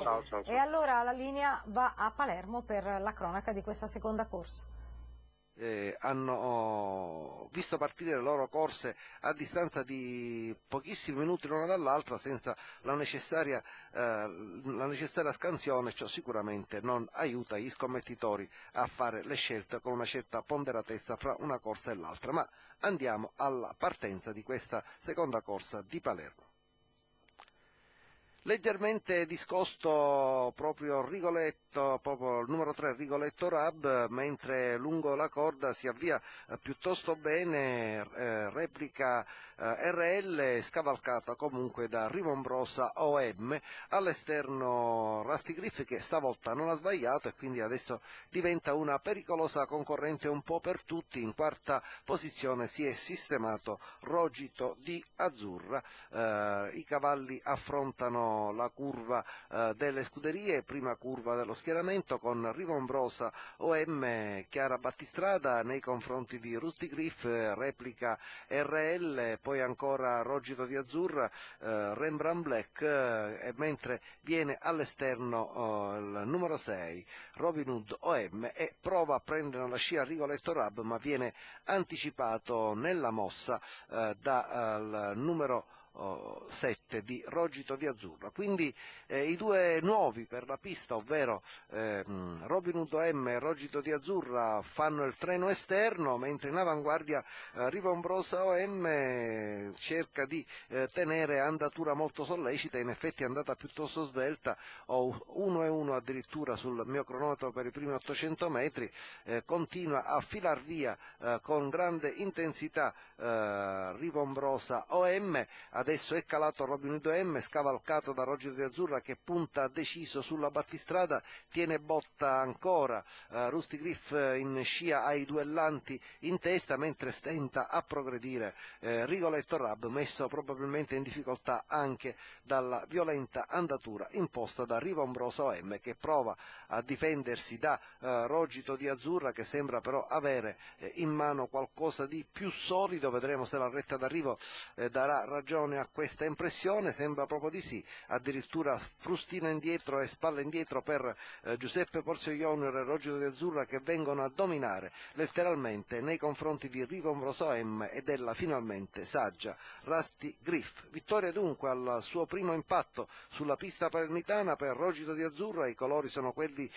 Ciao, ciao, E ciao. allora la linea va a Palermo per la cronaca di questa seconda corsa. Hanno visto partire le loro corse a distanza di pochissimi minuti l'una dall'altra senza la necessaria scansione. Ciò sicuramente non aiuta gli scommettitori a fare le scelte con una certa ponderatezza fra una corsa e l'altra. Ma andiamo alla partenza di questa seconda corsa di Palermo. Leggermente discosto proprio Rigoletto, proprio il numero 3 Rigoletto Rab, mentre lungo la corda si avvia piuttosto bene Replica RL, scavalcata comunque da Rivombrosa OM, all'esterno Rusty Griff che stavolta non ha sbagliato e quindi adesso diventa una pericolosa concorrente un po' per tutti. In quarta posizione si è sistemato Rogito di Azzurra. I cavalli affrontano la curva delle scuderie, prima curva dello schieramento con Rivombrosa OM Chiara Battistrada nei confronti di Rusty Griff, Replica RL, poi ancora Rogito di Azzurra, Rembrandt Black, e mentre viene all'esterno il numero 6 Robin Hood OM e prova a prendere la scia Rigoletto Rab, ma viene anticipato nella mossa dal numero 7 di Rogito di Azzurra. Quindi i due nuovi per la pista, ovvero Robin Hood OM e Rogito di Azzurra, fanno il treno esterno, mentre in avanguardia Rivombrosa OM cerca di tenere andatura molto sollecita. In effetti è andata piuttosto svelta, ho 1:1 addirittura sul mio cronometro per i primi 800 metri, continua a filar via con grande intensità Rivombrosa OM. Adesso è calato Robin Hood OM, scavalcato da Rogito di Azzurra che punta deciso sulla battistrada, tiene botta ancora Rusty Griff in scia ai duellanti in testa, mentre stenta a progredire Rigoletto Rab, messo probabilmente in difficoltà anche dalla violenta andatura imposta da Rivombrosa OM, che prova a difendersi da Rogito di Azzurra, che sembra però avere in mano qualcosa di più solido. Vedremo se la retta d'arrivo darà ragione a questa impressione. Sembra proprio di sì, addirittura frustina indietro e spalla indietro per Giuseppe Porzio Junior e Rogito di Azzurra, che vengono a dominare letteralmente nei confronti di Rivombrosa OM e della finalmente saggia Rusty Griff. Vittoria dunque al suo primo impatto sulla pista palermitana per Rogito di Azzurra. I colori sono quelli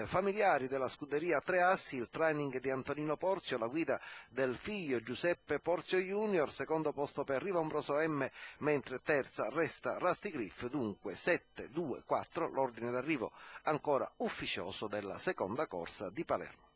familiari della scuderia Tre Assi, il training di Antonino Porzio, la guida del figlio Giuseppe Porzio Junior. Secondo posto per Rivombrosa OM, mentre terza resta Rusty Griff. Dunque 7-2-4 l'ordine d'arrivo ancora ufficioso della seconda corsa di Palermo.